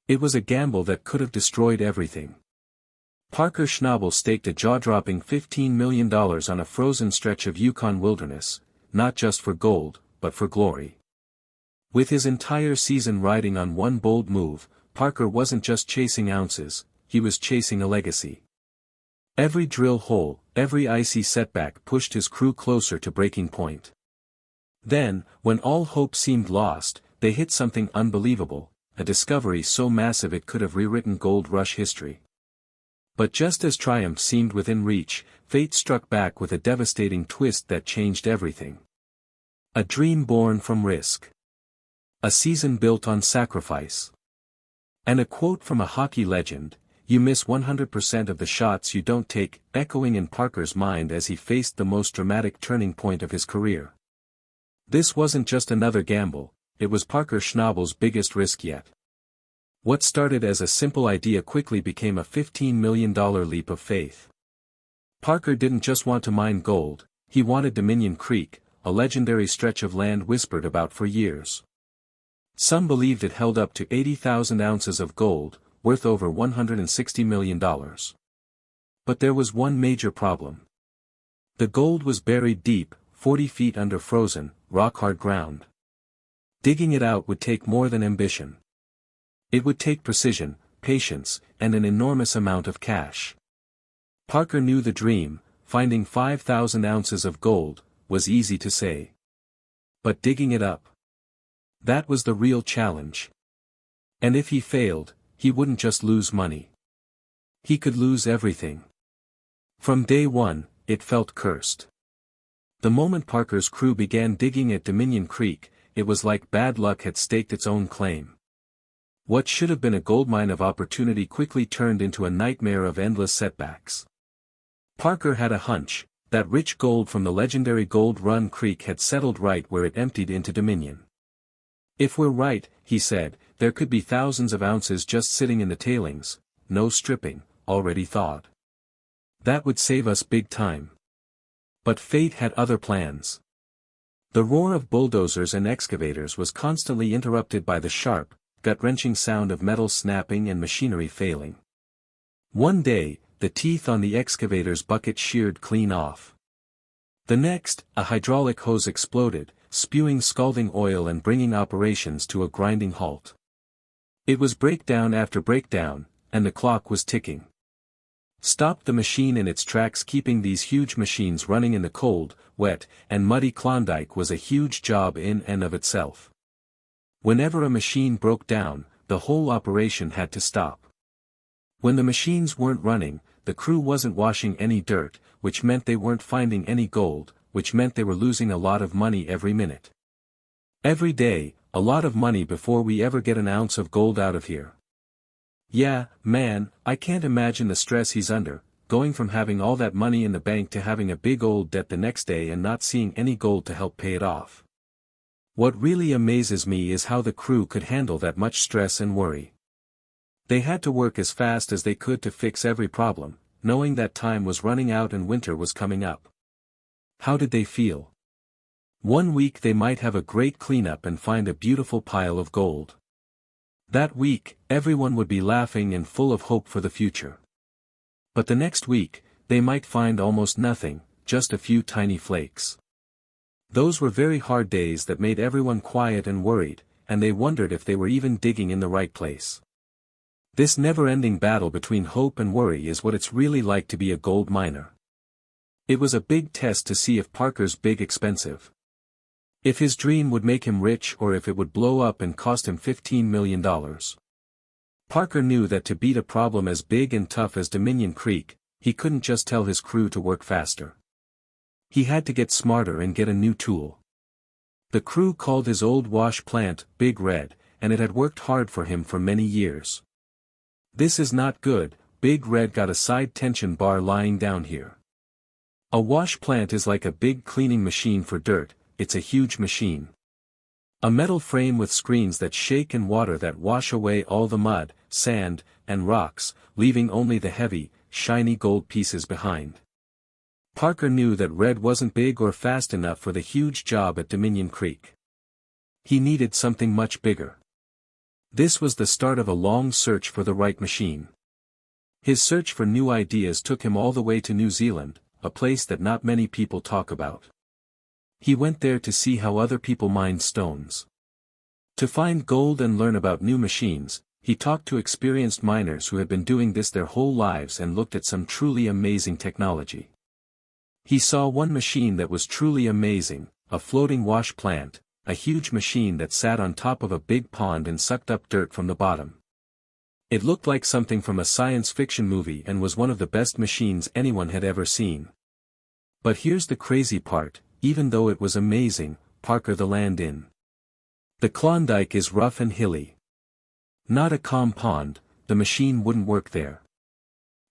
It was a gamble that could have destroyed everything. Parker Schnabel staked a jaw-dropping $15 million on a frozen stretch of Yukon wilderness, not just for gold, but for glory. With his entire season riding on one bold move, Parker wasn't just chasing ounces, he was chasing a legacy. Every drill hole, every icy setback pushed his crew closer to breaking point. Then, when all hope seemed lost, they hit something unbelievable, a discovery so massive it could have rewritten Gold Rush history. But just as triumph seemed within reach, fate struck back with a devastating twist that changed everything. A dream born from risk. A season built on sacrifice. And a quote from a hockey legend, "You miss 100% of the shots you don't take," echoing in Parker's mind as he faced the most dramatic turning point of his career. This wasn't just another gamble, it was Parker Schnabel's biggest risk yet. What started as a simple idea quickly became a $15 million leap of faith. Parker didn't just want to mine gold, he wanted Dominion Creek, a legendary stretch of land whispered about for years. Some believed it held up to 80,000 ounces of gold, worth over $160 million. But there was one major problem. The gold was buried deep, 40 feet under frozen, rock-hard ground. Digging it out would take more than ambition. It would take precision, patience, and an enormous amount of cash. Parker knew the dream, finding 5,000 ounces of gold, was easy to say. But digging it up? That was the real challenge. And if he failed, he wouldn't just lose money. He could lose everything. From day one, it felt cursed. The moment Parker's crew began digging at Dominion Creek, it was like bad luck had staked its own claim. What should have been a goldmine of opportunity quickly turned into a nightmare of endless setbacks. Parker had a hunch, that rich gold from the legendary Gold Run Creek had settled right where it emptied into Dominion. If we're right, he said, there could be thousands of ounces just sitting in the tailings, no stripping, already thawed. That would save us big time. But fate had other plans. The roar of bulldozers and excavators was constantly interrupted by the sharp, gut-wrenching sound of metal snapping and machinery failing. One day, the teeth on the excavator's bucket sheared clean off. The next, a hydraulic hose exploded, spewing scalding oil and bringing operations to a grinding halt. It was breakdown after breakdown, and the clock was ticking. Stop the machine in its tracks. Keeping these huge machines running in the cold, wet, and muddy Klondike was a huge job in and of itself. Whenever a machine broke down, the whole operation had to stop. When the machines weren't running, the crew wasn't washing any dirt, which meant they weren't finding any gold, which meant they were losing a lot of money every minute. Every day, a lot of money before we ever get an ounce of gold out of here. Yeah, man, I can't imagine the stress he's under, going from having all that money in the bank to having a big old debt the next day and not seeing any gold to help pay it off. What really amazes me is how the crew could handle that much stress and worry. They had to work as fast as they could to fix every problem, knowing that time was running out and winter was coming up. How did they feel? One week they might have a great cleanup and find a beautiful pile of gold. That week, everyone would be laughing and full of hope for the future. But the next week, they might find almost nothing, just a few tiny flakes. Those were very hard days that made everyone quiet and worried, and they wondered if they were even digging in the right place. This never-ending battle between hope and worry is what it's really like to be a gold miner. It was a big test to see if Parker's big expensive. If his dream would make him rich or if it would blow up and cost him $15 million. Parker knew that to beat a problem as big and tough as Dominion Creek, he couldn't just tell his crew to work faster. He had to get smarter and get a new tool. The crew called his old wash plant Big Red, and it had worked hard for him for many years. This is not good. Big Red got a side tension bar lying down here. A wash plant is like a big cleaning machine for dirt, it's a huge machine. A metal frame with screens that shake and water that wash away all the mud, sand, and rocks, leaving only the heavy, shiny gold pieces behind. Parker knew that Red wasn't big or fast enough for the huge job at Dominion Creek. He needed something much bigger. This was the start of a long search for the right machine. His search for new ideas took him all the way to New Zealand, a place that not many people talk about. He went there to see how other people mined stones. To find gold and learn about new machines, he talked to experienced miners who had been doing this their whole lives and looked at some truly amazing technology. He saw one machine that was truly amazing, a floating wash plant, a huge machine that sat on top of a big pond and sucked up dirt from the bottom. It looked like something from a science fiction movie and was one of the best machines anyone had ever seen. But here's the crazy part, even though it was amazing, Parker the land in the Klondike is rough and hilly. Not a calm pond, the machine wouldn't work there.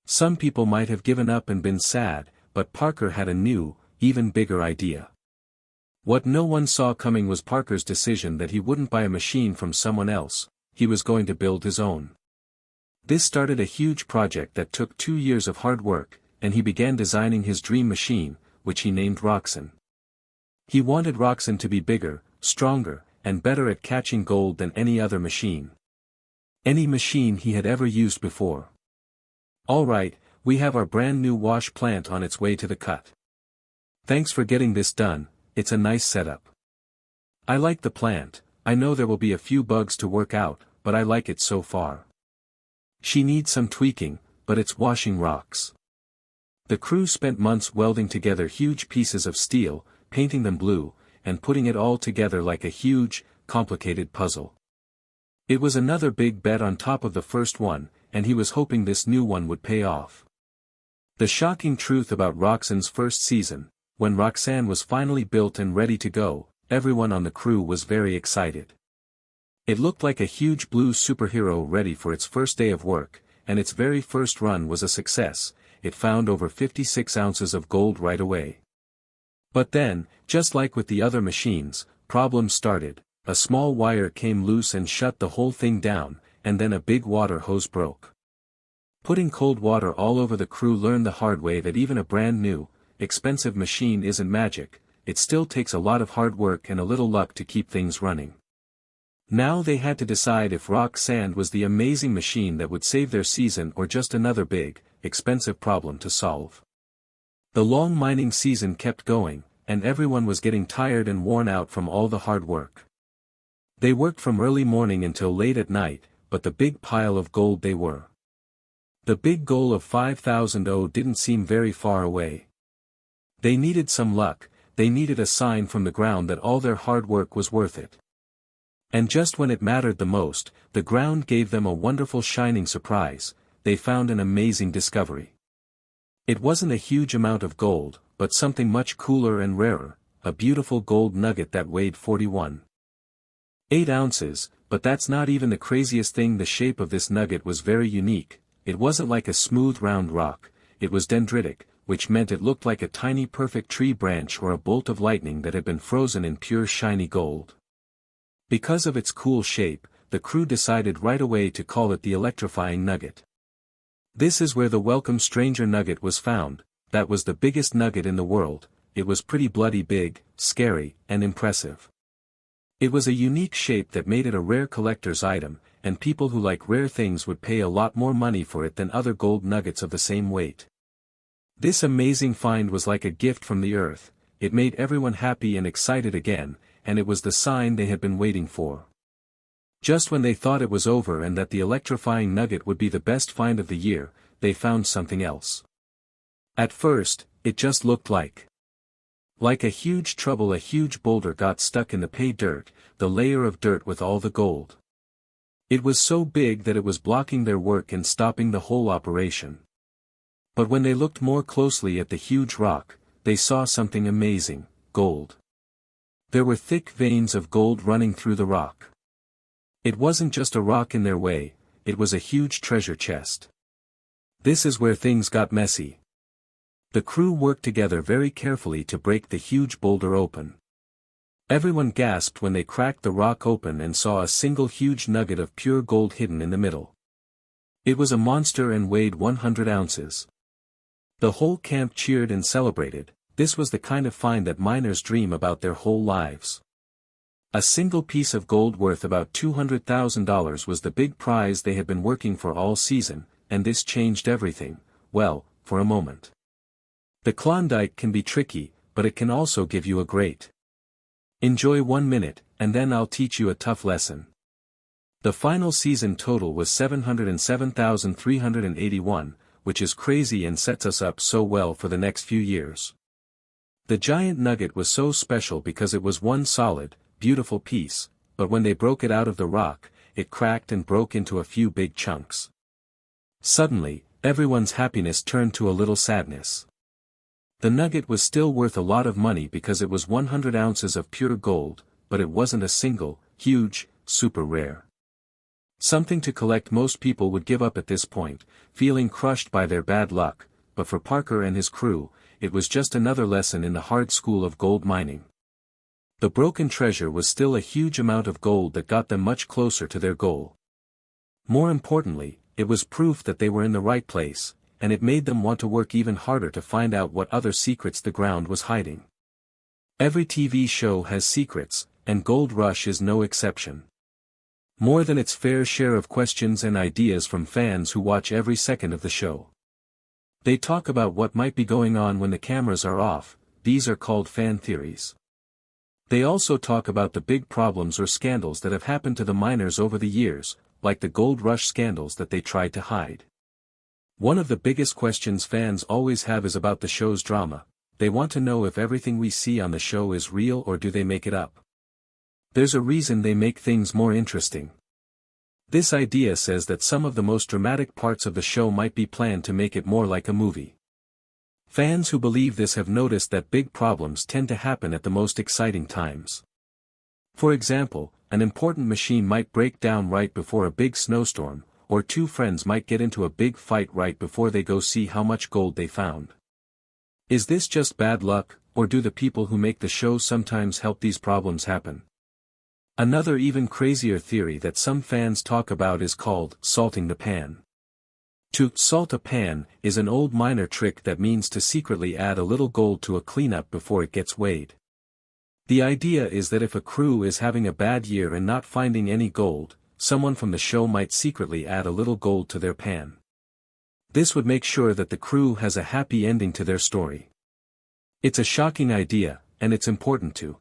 Some people might have given up and been sad, but Parker had a new, even bigger idea. What no one saw coming was Parker's decision that he wouldn't buy a machine from someone else, he was going to build his own. This started a huge project that took 2 years of hard work, and he began designing his dream machine, which he named Roxanne. He wanted Roxanne to be bigger, stronger, and better at catching gold than any other machine. Any machine he had ever used before. Alright, we have our brand new wash plant on its way to the cut. Thanks for getting this done, it's a nice setup. I like the plant, I know there will be a few bugs to work out, but I like it so far. She needs some tweaking, but it's washing rocks. The crew spent months welding together huge pieces of steel, painting them blue, and putting it all together like a huge, complicated puzzle. It was another big bet on top of the first one, and he was hoping this new one would pay off. The shocking truth about Roxanne's first season, when Roxanne was finally built and ready to go, everyone on the crew was very excited. It looked like a huge blue superhero ready for its first day of work, and its very first run was a success. It found over 56 ounces of gold right away. But then, just like with the other machines, problems started. A small wire came loose and shut the whole thing down, and then a big water hose broke. Putting cold water all over the crew learned the hard way that even a brand new, expensive machine isn't magic, it still takes a lot of hard work and a little luck to keep things running. Now they had to decide if rock sand was the amazing machine that would save their season or just another big, expensive problem to solve. The long mining season kept going, and everyone was getting tired and worn out from all the hard work. They worked from early morning until late at night, but the big pile of gold they were. The big goal of 5,000 didn't seem very far away. They needed some luck, they needed a sign from the ground that all their hard work was worth it. And just when it mattered the most, the ground gave them a wonderful shining surprise. They found an amazing discovery. It wasn't a huge amount of gold, but something much cooler and rarer, a beautiful gold nugget that weighed 41.8 ounces, but that's not even the craziest thing. The shape of this nugget was very unique. It wasn't like a smooth round rock, it was dendritic, which meant it looked like a tiny perfect tree branch or a bolt of lightning that had been frozen in pure shiny gold. Because of its cool shape, the crew decided right away to call it the electrifying nugget. This is where the welcome stranger nugget was found. That was the biggest nugget in the world. It was pretty bloody big, scary, and impressive. It was a unique shape that made it a rare collector's item, and people who like rare things would pay a lot more money for it than other gold nuggets of the same weight. This amazing find was like a gift from the earth. It made everyone happy and excited again, and it was the sign they had been waiting for. Just when they thought it was over and that the electrifying nugget would be the best find of the year, they found something else. At first, it just looked like a huge trouble. A huge boulder got stuck in the pay dirt, the layer of dirt with all the gold. It was so big that it was blocking their work and stopping the whole operation. But when they looked more closely at the huge rock, they saw something amazing: gold. There were thick veins of gold running through the rock. It wasn't just a rock in their way, it was a huge treasure chest. This is where things got messy. The crew worked together very carefully to break the huge boulder open. Everyone gasped when they cracked the rock open and saw a single huge nugget of pure gold hidden in the middle. It was a monster and weighed 100 ounces. The whole camp cheered and celebrated. This was the kind of find that miners dream about their whole lives. A single piece of gold worth about $200,000 was the big prize they had been working for all season, and this changed everything, well, for a moment. The Klondike can be tricky, but it can also give you a great. Enjoy 1 minute, and then I'll teach you a tough lesson. The final season total was 707,381, which is crazy and sets us up so well for the next few years. The giant nugget was so special because it was one solid, beautiful piece, but when they broke it out of the rock, it cracked and broke into a few big chunks. Suddenly, everyone's happiness turned to a little sadness. The nugget was still worth a lot of money because it was 100 ounces of pure gold, but it wasn't a single, huge, super rare. Something to collect. Most people would give up at this point, feeling crushed by their bad luck, but for Parker and his crew, it was just another lesson in the hard school of gold mining. The broken treasure was still a huge amount of gold that got them much closer to their goal. More importantly, it was proof that they were in the right place, and it made them want to work even harder to find out what other secrets the ground was hiding. Every TV show has secrets, and Gold Rush is no exception. More than its fair share of questions and ideas from fans who watch every second of the show. They talk about what might be going on when the cameras are off. These are called fan theories. They also talk about the big problems or scandals that have happened to the miners over the years, like the Gold Rush scandals that they tried to hide. One of the biggest questions fans always have is about the show's drama. They want to know if everything we see on the show is real or do they make it up. There's a reason they make things more interesting. This idea says that some of the most dramatic parts of the show might be planned to make it more like a movie. Fans who believe this have noticed that big problems tend to happen at the most exciting times. For example, an important machine might break down right before a big snowstorm, or two friends might get into a big fight right before they go see how much gold they found. Is this just bad luck, or do the people who make the show sometimes help these problems happen? Another even crazier theory that some fans talk about is called salting the pan. To salt a pan is an old miner trick that means to secretly add a little gold to a cleanup before it gets weighed. The idea is that if a crew is having a bad year and not finding any gold, someone from the show might secretly add a little gold to their pan. This would make sure that the crew has a happy ending to their story. It's a shocking idea, and it's important too.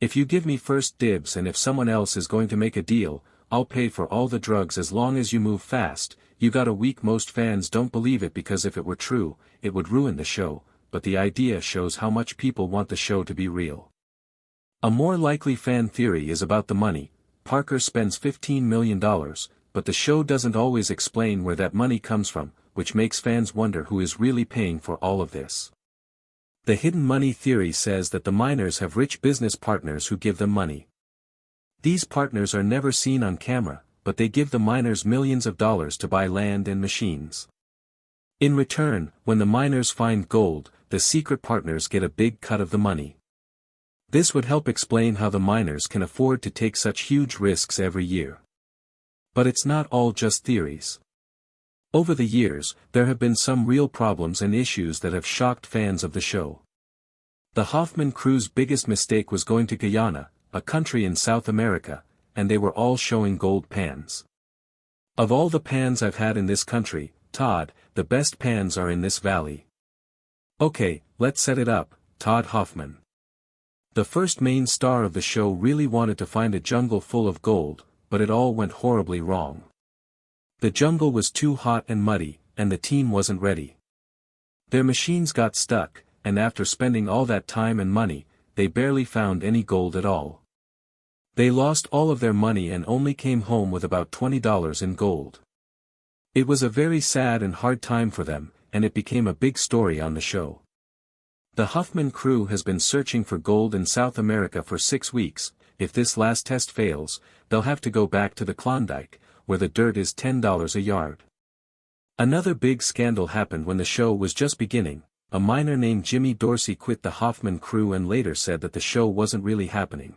If you give me first dibs and if someone else is going to make a deal, I'll pay for all the drugs as long as you move fast. You got a week. Most fans don't believe it because if it were true, it would ruin the show, but the idea shows how much people want the show to be real. A more likely fan theory is about the money. Parker spends $15 million, but the show doesn't always explain where that money comes from, which makes fans wonder who is really paying for all of this. The hidden money theory says that the miners have rich business partners who give them money. These partners are never seen on camera, but they give the miners millions of dollars to buy land and machines. In return, when the miners find gold, the secret partners get a big cut of the money. This would help explain how the miners can afford to take such huge risks every year. But it's not all just theories. Over the years, there have been some real problems and issues that have shocked fans of the show. The Hoffman crew's biggest mistake was going to Guyana, a country in South America, and they were all showing gold pans. Of all the pans I've had in this country, Todd, the best pans are in this valley. Okay, let's set it up. Todd Hoffman. The first main star of the show really wanted to find a jungle full of gold, but it all went horribly wrong. The jungle was too hot and muddy, and the team wasn't ready. Their machines got stuck, and after spending all that time and money, they barely found any gold at all. They lost all of their money and only came home with about $20 in gold. It was a very sad and hard time for them, and it became a big story on the show. The Huffman crew has been searching for gold in South America for 6 weeks. If this last test fails, they'll have to go back to the Klondike, where the dirt is $10 a yard. Another big scandal happened when the show was just beginning. A miner named Jimmy Dorsey quit the Hoffman crew and later said that the show wasn't really happening.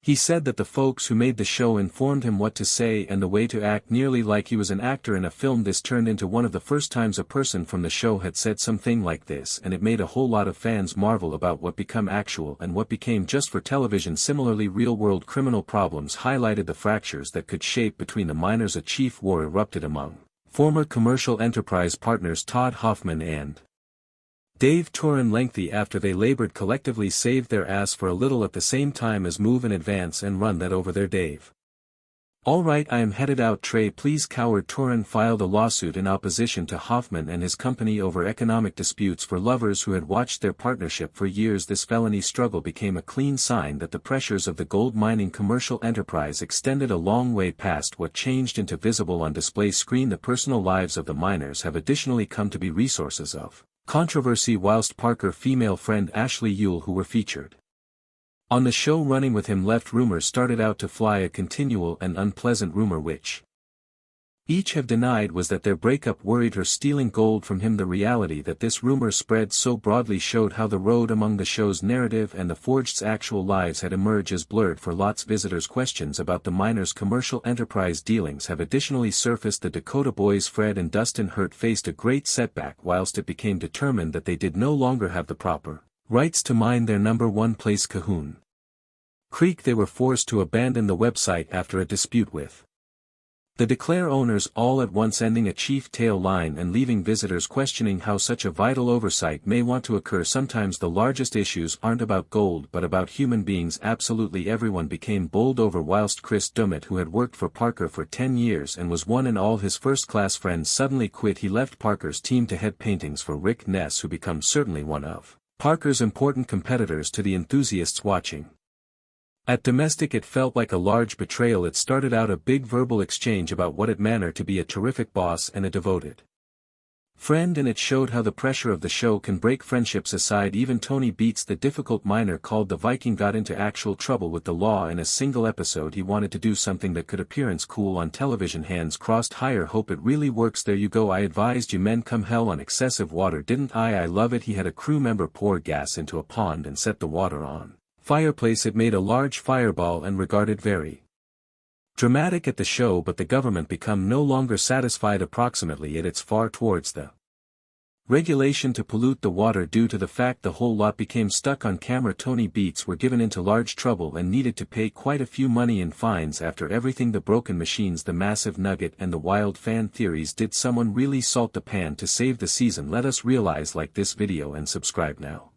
He said that the folks who made the show informed him what to say and the way to act, nearly like he was an actor in a film. This turned into one of the first times a person from the show had said something like this, and it made a whole lot of fans marvel about what became actual and what became just for television. Similarly, real-world criminal problems highlighted the fractures that could shape between the miners. A chief war erupted among former commercial enterprise partners Todd Hoffman and Dave Turin lengthy after they labored collectively saved their ass for a little at the same time as move in advance and run that over there. Dave. Alright, I am headed out. Trey, please. Coward. Turin filed a lawsuit in opposition to Hoffman and his company over economic disputes for lovers who had watched their partnership for years. This felony struggle became a clean sign that the pressures of the gold mining commercial enterprise extended a long way past what changed into visible on display screen. The personal lives of the miners have additionally come to be resources of controversy, whilst Parker female friend Ashley Yule, who were featured on the show running with him, left. Rumors started out to fly. A continual and unpleasant rumor which each have denied was that their breakup worried her stealing gold from him. The reality that this rumor spread so broadly showed how the road among the show's narrative and the forged's actual lives had emerged as blurred for lots. Visitors' questions about the miners' commercial enterprise dealings have additionally surfaced. The Dakota boys Fred and Dustin Hurt faced a great setback whilst it became determined that they did no longer have the proper rights to mine their number one place Cahoon Creek. They were forced to abandon the website after a dispute with the Declare owners, all at once ending a chief tail line and leaving visitors questioning how such a vital oversight may want to occur. Sometimes the largest issues aren't about gold but about human beings. Absolutely everyone became bowled over. Whilst Chris Dummett, who had worked for Parker for 10 years and was one and all his first-class friends, suddenly quit. He left Parker's team to head paintings for Rick Ness, who becomes certainly one of Parker's important competitors to the enthusiasts watching. At Domestic it felt like a large betrayal. It started out a big verbal exchange about what it meant to be a terrific boss and a devoted friend, and it showed how the pressure of the show can break friendships aside. Even Tony Beats, the difficult miner called the Viking, got into actual trouble with the law in a single episode. He wanted to do something that could appearance cool on television. Hands crossed. Higher. Hope it really works. There you go. I advised you men come hell on excessive water, didn't I? I love it. He had a crew member pour gas into a pond and set the water on fireplace. It made a large fireball and regarded very dramatic at the show, but the government become no longer satisfied. Approximately it's far towards the regulation to pollute the water due to the fact the whole lot became stuck on camera. Tony Beats were given into large trouble and needed to pay quite a few money in fines after everything. The broken machines, the massive nugget, and the wild fan theories. Did someone really salt the pan to save the season? Let us realize. Like this video and subscribe now.